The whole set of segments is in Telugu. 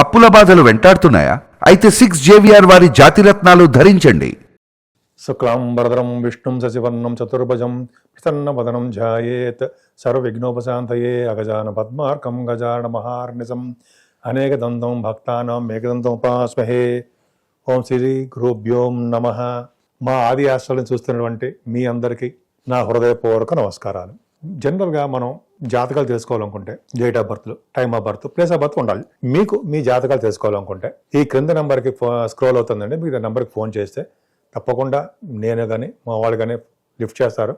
అప్పుల బాధలు వెంటాడుతున్నాయా? అయితే 6JVR వారి జాతిరత్నాలు ధరించండి. శుక్లాంబరధరం విష్ణుం శశివర్ణం చతుర్భుజం ప్రసన్నవదనం ధ్యాయేత్ సర్వవిఘ్నోపశాంతయే అగజాన పద్మార్కం గజాన మహార్నిశం అనేకదంతం భక్తానాం ఏకదంతం ఉపాస్మహే. ఓం శ్రీ గురుభ్యోం నమః. మా ఆది ఆశ్రయాలను చూస్తున్నటువంటి మీ అందరికీ నా హృదయపూర్వక నమస్కారాలు. జనరల్గా మనం జాతకాలు తెలుసుకోవాలనుకుంటే date of birth, time of birth, place of birth ఉండాలి. మీకు మీ జాతకాలు తెలుసుకోవాలనుకుంటే ఈ క్రింద నెంబర్కి స్క్రోల్ అవుతుందండి. మీకు నెంబర్కి ఫోన్ చేస్తే తప్పకుండా నేను కానీ మా వాళ్ళు కానీ లిఫ్ట్ చేస్తారు.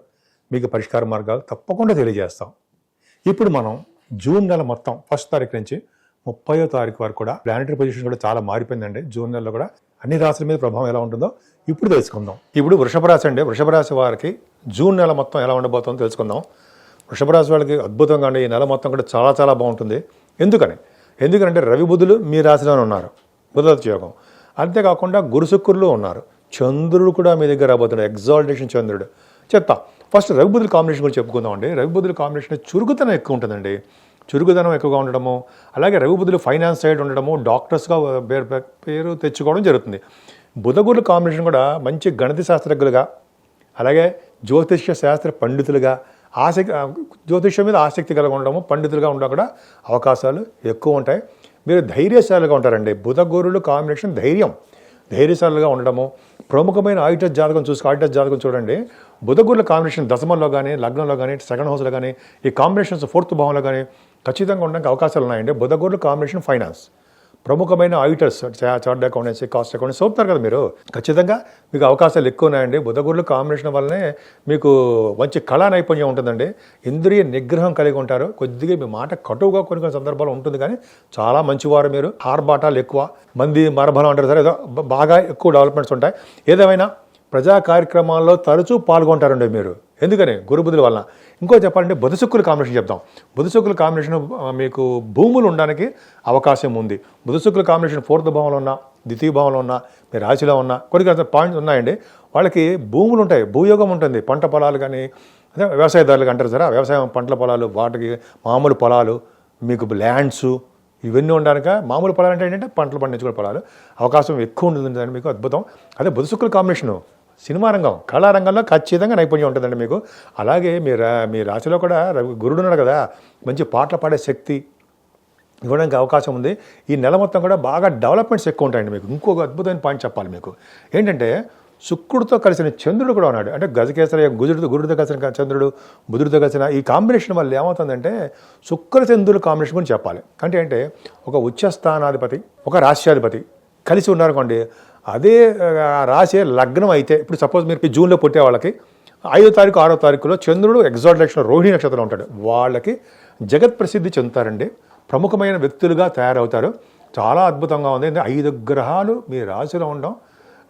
మీకు పరిష్కార మార్గాలు తప్పకుండా తెలియజేస్తాం. ఇప్పుడు మనం జూన్ నెల మొత్తం 1st తారీఖు నుంచి 30వ తారీఖు వరకు కూడా ప్లానటరీ పొజిషన్ కూడా చాలా మారిపోయిందండి. జూన్ నెలలో కూడా అన్ని రాశుల మీద ప్రభావం ఎలా ఉంటుందో ఇప్పుడు తెలుసుకుందాం. ఇప్పుడు వృషభ రాశి అండి. వృషభ రాశి వారికి జూన్ నెల మొత్తం ఎలా ఉండబోతుందో తెలుసుకుందాం. వృషభ రాశి వాళ్ళకి అద్భుతంగా అండి. ఈ నెల మొత్తం కూడా చాలా చాలా బాగుంటుంది. ఎందుకంటే రవి బుధులు మీ రాశిలోనే ఉన్నారు, బుధరథ యోగం. అంతేకాకుండా గురు శుక్రులు ఉన్నారు. చంద్రుడు కూడా మీ దగ్గర రాబోతున్నాడు, ఎగ్జాల్టేషన్ చంద్రుడు. చెప్తా. ఫస్ట్ రవి బుధుల కాంబినేషన్ గురించి చెప్పుకుందాం అండి. రవి బుధుల కాంబినేషన్ చురుకుతనం ఎక్కువ ఉంటుందండి. చురుకుదనం ఎక్కువగా ఉండడము, అలాగే రవి బుధులు ఫైనాన్స్ సైడ్ ఉండడము, డాక్టర్స్గా పేరు తెచ్చుకోవడం జరుగుతుంది. బుధ గురుల కాంబినేషన్ కూడా మంచి గణిత శాస్త్రజ్ఞులుగా, అలాగే జ్యోతిష్య శాస్త్ర పండితులుగా, జ్యోతిష్యం మీద ఆసక్తి కలిగి ఉండడము, పండితులుగా ఉండడం కూడా అవకాశాలు ఎక్కువ ఉంటాయి. మీరు ధైర్యశాలుగా ఉంటారండి. బుధ గురులు కాంబినేషన్ ధైర్యశాలుగా ఉండడము. ప్రముఖమైన ఆయుట జాతకం జాతకం చూడండి. బుధ గురుల కాంబినేషన్ దశమంలో కానీ, లగ్నంలో కానీ, సెకండ్ హౌస్లో కానీ, ఈ కాంబినేషన్స్ 4th భావంలో కానీ ఖచ్చితంగా ఉండడానికి అవకాశాలు ఉన్నాయండి. బుధ గురుల కాంబినేషన్ ఫైనాన్స్, ప్రముఖమైన auditors, chart accountancy, cost accountancy చదువుతారు కదా మీరు. ఖచ్చితంగా మీకు అవకాశాలు ఎక్కువ ఉన్నాయండి. బుధ గురుల కాంబినేషన్ వల్లనే మీకు మంచి కళా నైపుణ్యం ఉంటుందండి. ఇంద్రియ నిగ్రహం కలిగి ఉంటారు. కొద్దిగా మీ మాట కటువుగా కొన్ని సందర్భాలు ఉంటుంది, కానీ చాలా మంచివారు మీరు. ఆర్భాటాలు ఎక్కువ, మంది మరబలం అంటారు సరే, ఏదో బాగా ఎక్కువ డెవలప్మెంట్స్ ఉంటాయి. ఏదేమైనా ప్రజా కార్యక్రమాల్లో తరచూ పాల్గొంటారండి మీరు. ఎందుకని? గురుబుధుల వలన. ఇంకో చెప్పాలంటే బుధ శుక్రుల కాంబినేషన్ చెప్తాం. బుధ శుక్రుల కాంబినేషన్ మీకు భూములు ఉండడానికి అవకాశం ఉంది. బుధ శుక్రుల కాంబినేషన్ 4th భావంలో ఉన్నా, ద్వితీయ భావంలో ఉన్నా, మీ రాశిలో ఉన్నా కొన్ని పాయింట్స్ ఉన్నాయండి. వాళ్ళకి భూములు ఉంటాయి, భూయోగం ఉంటుంది. పంట పొలాలు కానీ, అదే వ్యవసాయదారులకు అంటారు సరే, వ్యవసాయం పంటల పొలాలు, వాటికి మామూలు పొలాలు, మీకు ల్యాండ్స్ ఇవన్నీ ఉండడానికి. మామూలు పొలాలు అంటే ఏంటంటే పంటలు పండించుకునే పొలాలు అవకాశం ఎక్కువ ఉంటుందని మీకు అద్భుతం. అదే బుధ శుక్రుల కాంబినేషను సినిమా రంగం, కళారంగంలో ఖచ్చితంగా నైపుణ్యం ఉంటుందండి మీకు. అలాగే మీ రాశిలో కూడా గురుడు ఉన్నాడు కదా, మంచి పాటలు పాడే శక్తి ఇవ్వడానికి అవకాశం ఉంది. ఈ నెల మొత్తం కూడా బాగా డెవలప్మెంట్స్ ఎక్కువ ఉంటాయండి మీకు. ఇంకొక అద్భుతమైన పాయింట్ చెప్పాలి మీకు ఏంటంటే, శుక్రుడితో కలిసిన చంద్రుడు కూడా ఉన్నాడు. అంటే గజకేసరి గురుడితో కలిసిన చంద్రుడు, బుధుడితో కలిసిన ఈ కాంబినేషన్ వల్ల ఏమవుతుందంటే శుక్ర చంద్రుల కాంబినేషన్ గురించి చెప్పాలి. అంటే ఒక ఉచ్చస్థానాధిపతి, ఒక రాశ్యాధిపతి కలిసి ఉన్నారనుకోండి, అదే రాశి లగ్నం అయితే, ఇప్పుడు సపోజ్ మీరు జూన్లో పుట్టే వాళ్ళకి 5వ తారీఖు 6వ తారీఖులో చంద్రుడు ఎగ్జాల్టేషన్ రోహిణి నక్షత్రం ఉంటాడు. వాళ్ళకి జగత్ ప్రసిద్ధి చెందుతారండి. ప్రముఖమైన వ్యక్తులుగా తయారవుతారు. చాలా అద్భుతంగా ఉంది. 5 గ్రహాలు మీ రాశిలో ఉండడం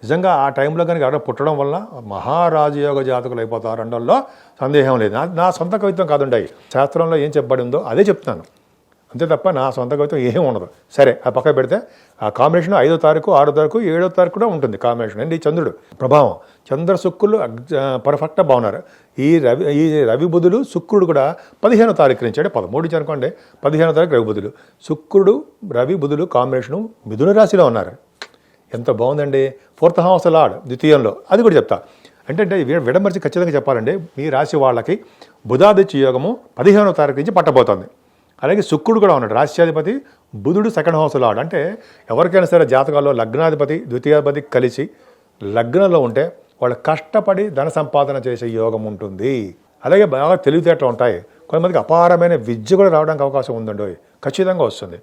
నిజంగా ఆ టైంలో కనుక ఎవరైనా పుట్టడం వల్ల మహారాజయోగ జాతకులు అయిపోతారు అనడంలో సందేహం లేదు. నా సొంత కవిత్వం కాదండి. శాస్త్రంలో ఏం చెప్పబడి ఉందో అదే చెప్తున్నాను, అంతే తప్ప నా సొంత కవిత్వం ఏం ఉండదు. సరే, ఆ పక్క పెడితే ఆ కాంబినేషన్ 5వ తారీఖు 6వ తారీఖు 7వ తారీఖు కూడా ఉంటుంది కాంబినేషన్ అండి. చంద్రుడు ప్రభావం, చంద్ర శుక్రులు పర్ఫెక్ట్గా బాగున్నారు. ఈ రవి బుధులు శుక్రుడు కూడా 15వ తారీఖు నుంచి, అంటే 13 అనుకోండి, 15వ తారీఖు రవి బుధులు, శుక్రుడు రవి బుధులు కాంబినేషను మిథున రాశిలో ఉన్నారు. ఎంత బాగుందండి. 4th హౌస్ లార్డ్ ద్వితీయంలో, అది కూడా చెప్తా. అంటే విడమర్చి ఖచ్చితంగా చెప్పాలండి. మీ రాశి వాళ్ళకి బుధాదిత్య యోగము 15వ తారీఖు నుంచి పట్టబోతోంది. అలాగే శుక్రుడు కూడా ఉన్నాడు, రాశ్యాధిపతి. బుధుడు 2nd హౌస్ లార్డ్. అంటే ఎవరికైనా సరే జాతకాల్లో లగ్నాధిపతి ద్వితీయాధిపతి కలిసి లగ్నంలో ఉంటే వాళ్ళు కష్టపడి ధన సంపాదన చేసే యోగం ఉంటుంది. అలాగే బాగా తెలివితేటలు ఉంటాయి. కొంతమందికి అపారమైన విద్య కూడా రావడానికి అవకాశం ఉందండి, ఖచ్చితంగా వస్తుంది.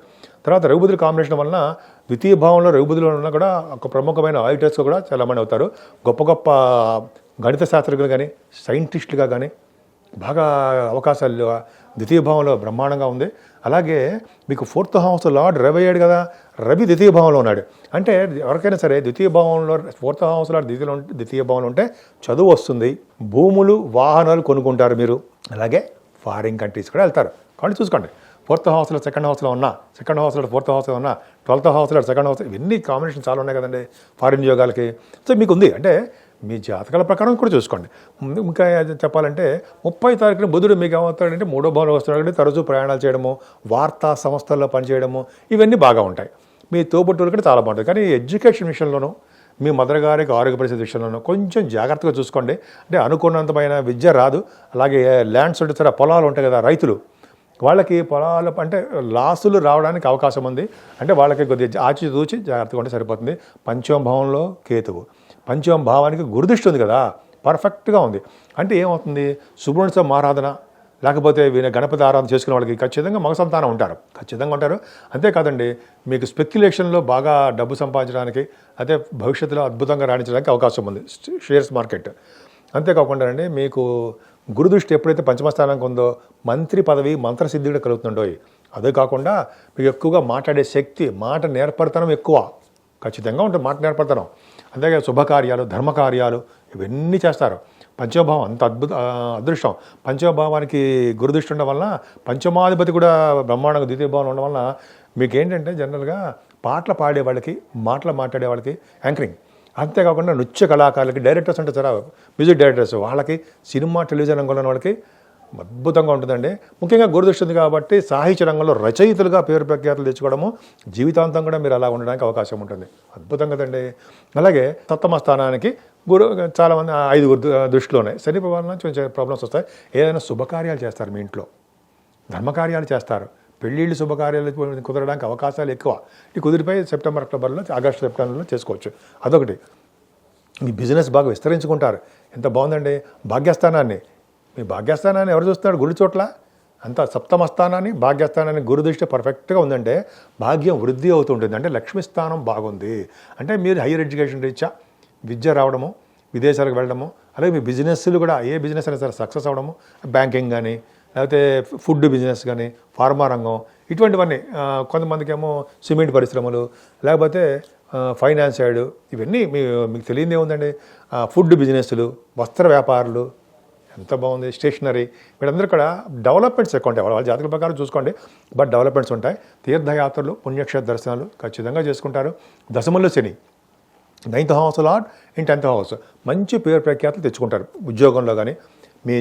తర్వాత రవిబుధుల కాంబినేషన్ వలన ద్వితీయ భావంలో రవిబుధులు ఉన్న కూడా ఒక ప్రముఖమైన ఆడిటర్స్ కూడా చాలామంది అవుతారు. గొప్ప గొప్ప గణిత శాస్త్రజ్ఞులు కానీ, సైంటిస్టులుగా కానీ బాగా అవకాశాలు ద్వితీయ భావంలో బ్రహ్మాండంగా ఉంది. అలాగే మీకు 4th హౌస్ లార్డ్ రవి అయ్యాడు కదా, రవి ద్వితీయ భావంలో ఉన్నాడు. అంటే ఎవరికైనా సరే ద్వితీయ భావంలో 4th హౌస్ లార్డ్ ద్వితీయ భావంలో ఉంటే చదువు వస్తుంది, భూములు వాహనాలు కొనుక్కుంటారు మీరు. అలాగే ఫారిన్ కంట్రీస్ కూడా వెళ్తారు. కాబట్టి చూసుకోండి, 4th హౌస్లో 2nd హౌస్లో ఉన్నా, 2nd హౌస్లో 4th హౌస్లో ఉన్నా, 12th హౌస్లో 2nd హౌస్, ఇవన్నీ కాంబినేషన్ చాలా ఉన్నాయి కదండి ఫారిన్ యోగాలకి. సో మీకు ఉంది. అంటే మీ జాతకాల ప్రకారం కూడా చూసుకోండి. ఇంకా చెప్పాలంటే 30వ తారీఖున బుధుడు మీకు ఏమవుతాడంటే 3వ భావంలో వస్తున్నాడు. తరచూ ప్రయాణాలు చేయడము, వార్తా సంస్థల్లో పనిచేయడము, ఇవన్నీ బాగా ఉంటాయి. మీ తోబుట్టువులు కూడా చాలా బాగుంటుంది. కానీ ఎడ్యుకేషన్ విషయంలోనూ మీ మదర్ గారికి ఆరోగ్య పరిస్థితి విషయంలోనూ కొంచెం జాగ్రత్తగా చూసుకోండి. అంటే అనుకున్నంతమైన విద్య రాదు. అలాగే ల్యాండ్స్ ఉంటాయి సరే, పొలాలు ఉంటాయి కదా, రైతులు వాళ్ళకి పొలాలు అంటే లాసులు రావడానికి అవకాశం ఉంది. అంటే వాళ్ళకి కొద్దిగా ఆచి తూచి జాగ్రత్తగా ఉంటే సరిపోతుంది. పంచమ భావంలో కేతువు, పంచమ భావానికి గురుదృష్టి ఉంది కదా, పర్ఫెక్ట్గా ఉంది. అంటే ఏమవుతుంది, సుబ్రహ్మణ్య ఆరాధన లేకపోతే గణపతి ఆరాధన చేసుకునే వాళ్ళకి ఖచ్చితంగా మగ సంతానం ఉంటారు, ఖచ్చితంగా ఉంటారు. అంతేకాదండి, మీకు స్పెక్యులేషన్లో బాగా డబ్బు సంపాదించడానికి అదే భవిష్యత్తులో అద్భుతంగా రాణించడానికి అవకాశం ఉంది షేర్స్ మార్కెట్. అంతేకాకుండా అండి, మీకు గురుదృష్టి ఎప్పుడైతే పంచమ స్థానానికి ఉందో మంత్రి పదవి మంత్రసిద్ధి కూడా కలుగుతుండో. అదే కాకుండా మీకు ఎక్కువగా మాట్లాడే శక్తి, మాట నేర్పడతనం ఎక్కువ, ఖచ్చితంగా ఉంటుంది మాట నేర్పడతనం. అంతేగా శుభకార్యాలు, ధర్మకార్యాలు ఇవన్నీ చేస్తారు. పంచమభావం అంత అదృష్టం. పంచమభావానికి గురుదృష్టి ఉండడం వలన, పంచమాధిపతి కూడా బ్రహ్మాండంగా ద్వితీయ భావం ఉండడం వలన మీకు ఏంటంటే జనరల్గా పాటలు పాడే వాళ్ళకి, మాటలు మాట్లాడే వాళ్ళకి యాంకరింగ్, అంతేకాకుండా నృత్య కళాకారులకి, డైరెక్టర్స్ అంటే చాలా మ్యూజిక్ డైరెక్టర్స్ వాళ్ళకి, సినిమా టెలివిజన్ రంగంలో వాళ్ళకి అద్భుతంగా ఉంటుందండి. ముఖ్యంగా గురుదృష్టి ఉంది కాబట్టి సాహిత్య రంగంలో రచయితలుగా పేరు ప్రఖ్యాతులు తెచ్చుకోవడము, జీవితాంతం కూడా మీరు అలా ఉండడానికి అవకాశం ఉంటుంది. అద్భుతం కదండి. అలాగే సప్తమ స్థానానికి గురు చాలామంది 5 దృష్టిలో ఉన్నాయి. శని ప్రభావం నుంచి కొంచెం ప్రాబ్లమ్స్ వస్తాయి. ఏదైనా శుభకార్యాలు చేస్తారు, మీ ఇంట్లో ధర్మకార్యాలు చేస్తారు, పెళ్ళిళ్ళు శుభకార్యాలు కుదరడానికి అవకాశాలు ఎక్కువ. ఈ కుదిరిపోయి సెప్టెంబర్ అక్టోబర్లో, ఆగస్టు సెప్టెంబర్లో చేసుకోవచ్చు. అదొకటి. మీ బిజినెస్ బాగా విస్తరించుకుంటారు. ఎంత బాగుందండి. భాగ్యస్థానాన్ని, మీ భాగ్యస్థానాన్ని ఎవరు చూస్తున్నాడు, గురు చోట్ల అంత సప్తమ స్థానాన్ని, భాగ్యస్థానాన్ని గురు దృష్టి పర్ఫెక్ట్గా ఉందంటే భాగ్యం వృద్ధి అవుతుంటుంది. అంటే లక్ష్మీ స్థానం బాగుంది అంటే మీరు హైయర్ ఎడ్యుకేషన్ రీత్యా విద్య రావడము, విదేశాలకు వెళ్ళడము, అలాగే మీ బిజినెస్లు కూడా ఏ బిజినెస్ అయినా సరే సక్సెస్ అవ్వడము, బ్యాంకింగ్ కానీ లేకపోతే ఫుడ్ బిజినెస్ కానీ, ఫార్మా రంగం, ఇటువంటివన్నీ. కొంతమందికి ఏమో సిమెంట్ పరిశ్రమలు, లేకపోతే ఫైనాన్స్ సైడ్, ఇవన్నీ మీకు తెలియదే ఉందండి. ఫుడ్ బిజినెస్లు, వస్త్ర వ్యాపారులు, ఎంత బాగుంది. స్టేషనరీ, వీళ్ళందరూ కూడా డెవలప్మెంట్స్ ఎక్కువ ఉంటాయి. వాళ్ళ జాతక ప్రకారం చూసుకోండి, బట్ డెవలప్మెంట్స్ ఉంటాయి. తీర్థయాత్రలు, పుణ్యక్షేత్ర దర్శనాలు ఖచ్చితంగా చేసుకుంటారు. దశమంలో శని, 9th house lord in 10th house, మంచి పేరు ప్రఖ్యాతులు తెచ్చుకుంటారు. ఉద్యోగంలో కానీ, మీ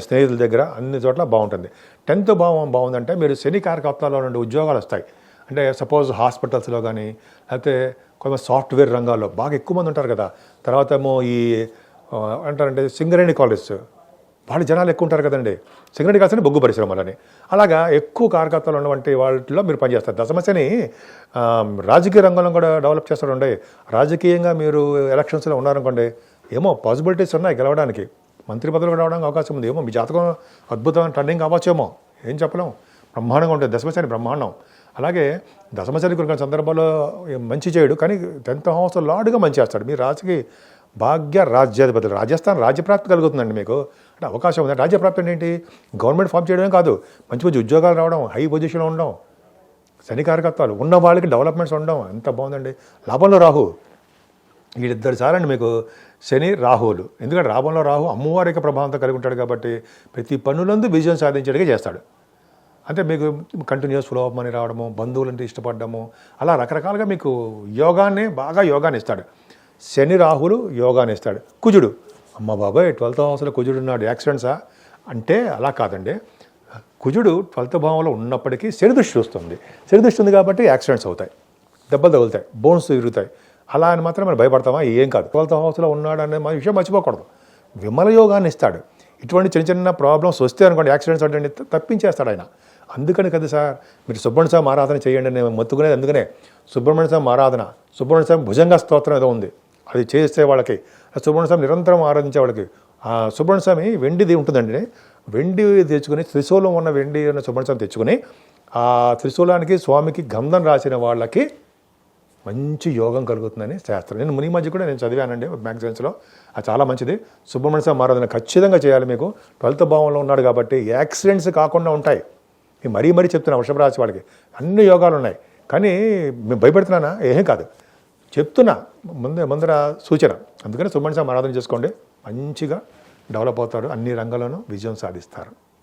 స్నేహితుల దగ్గర, అన్ని చోట్ల బాగుంటుంది. 10th భావం బాగుందంటే మీరు శని కారకత్వాల్లో నుండి ఉద్యోగాలు వస్తాయి. అంటే సపోజ్ హాస్పిటల్స్లో కానీ, లేకపోతే కొంత సాఫ్ట్వేర్ రంగాల్లో బాగా ఎక్కువ మంది ఉంటారు కదా. తర్వాత ఏమో ఈ అంటారంటే సింగరేణి కాలేజ్, వాళ్ళు జనాలు ఎక్కువ ఉంటారు కదండి. సింగరేణి కాల్సిన బొగ్గు పరిశ్రమలని, అలాగా ఎక్కువ కారకత్వాలు ఉన్నటువంటి వాటిలో మీరు పనిచేస్తారు. దశమశని రాజకీయ రంగంలో కూడా డెవలప్ చేస్తారండి. రాజకీయంగా మీరు ఎలక్షన్స్లో ఉన్నారనుకోండి, ఏమో పాసిబిలిటీస్ ఉన్నాయి గెలవడానికి, మంత్రి పదవులు రావడానికి అవకాశం ఉంది. ఏమో మీ జాతకం అద్భుతమైన టర్నింగ్ అవ్వచ్చేమో, ఏం చెప్పలేం. బ్రహ్మాండంగా ఉంటుంది దశమశని, బ్రహ్మాండం. అలాగే దశమశని కొన్ని సందర్భాల్లో మంచి చేయడు, కానీ 10th హౌస్ లార్డ్గా మంచి చేస్తాడు. మీ రాజుకి భాగ్య రాజ్యాధిపతి, రాజస్థాన్ రాజ్యప్రాప్తి కలుగుతుందండి మీకు. అంటే అవకాశం ఉంది. రాజ్యప్రాప్తి అంటే ఏంటి, గవర్నమెంట్ ఫామ్ చేయడమే కాదు, మంచి మంచి ఉద్యోగాలు రావడం, హై పొజిషన్లో ఉండడం, శని కారకత్వాలు ఉన్న వాళ్ళకి డెవలప్మెంట్స్ ఉండడం, ఎంత బాగుందండి. లాభంలో రాహు, వీళ్ళిద్దరు చాలండి మీకు శని రాహువులు. ఎందుకంటే లాభంలో రాహు అమ్మవారి యొక్క ప్రభావంతో కలిగి ఉంటాడు కాబట్టి ప్రతి పనులందు విజయం సాధించేట్టుగా చేస్తాడు. అంటే మీకు కంటిన్యూస్ ఫ్లో ఆఫ్ మనీ రావడము, బంధువులంటే ఇష్టపడము, అలా రకరకాలుగా మీకు బాగా యోగాన్ని ఇస్తాడు. శని రాహులు యోగాన్ని ఇస్తాడు. కుజుడు, అమ్మ బాబాయ్ 12th హౌస్లో కుజుడు ఉన్నాడు, యాక్సిడెంట్సా అంటే అలా కాదండి. కుజుడు 12th భావంలో ఉన్నప్పటికీ శని దృష్టి వస్తుంది. శని దృష్టి ఉంది కాబట్టి యాక్సిడెంట్స్ అవుతాయి, దెబ్బలు తగులుతాయి, బోన్స్ విరుగుతాయి. అలా అని మాత్రం మనం భయపడతామా, ఏం కాదు. 12th హౌస్లో ఉన్నాడు అనే విషయం మర్చిపోకూడదు. విమల యోగాన్ని ఇస్తాడు. ఇటువంటి చిన్న చిన్న ప్రాబ్లమ్స్ వస్తే అనుకోండి, యాక్సిడెంట్స్ అంటే తప్పించేస్తాడు ఆయన. అందుకని కదా సార్ మీరు సుబ్రహ్మణ్య స్వామి ఆరాధన చేయండి నేను మొత్తుకునేది. అందుకనే సుబ్రహ్మణ్య స్వామి ఆరాధన, సుబ్రహ్మణ్య స్వామి భుజంగ స్తోత్రం ఏదో ఉంది, అది చేస్తే వాళ్ళకి, సుబ్రహ్మణ్య స్వామి నిరంతరం ఆరాధించే వాళ్ళకి. సుబ్రహ్మణ్య స్వామి వెండిది ఉంటుందండి, వెండి తెచ్చుకొని, త్రిశూలం ఉన్న వెండి ఉన్న సుబ్రహ్మణ్య స్వామి తెచ్చుకొని ఆ త్రిశూలానికి స్వామికి గంధం రాసిన వాళ్ళకి మంచి యోగం కలుగుతుందని శాస్త్రం. నేను ముని మధ్య కూడా నేను చదివానండి మ్యాగజైన్స్లో, అది చాలా మంచిది. సుబ్రహ్మణ్య స్వామి ఆరాధన ఖచ్చితంగా చేయాలి. మీకు 12th భావంలో ఉన్నాడు కాబట్టి యాక్సిడెంట్స్ కాకుండా ఉంటాయి. మరీ చెప్తున్నా, వృషభ రాశి వాళ్ళకి అన్ని యోగాలు ఉన్నాయి. కానీ మేము భయపెడుతున్నానా, ఏం కాదు, చెప్తున్నా ముందర సూచన. అందుకని సుబ్రహ్మణ్య స్వామి ఆరాధన చేసుకోండి, మంచిగా డెవలప్ అవుతారు, అన్ని రంగాల్లోనూ విజయం సాధిస్తారు.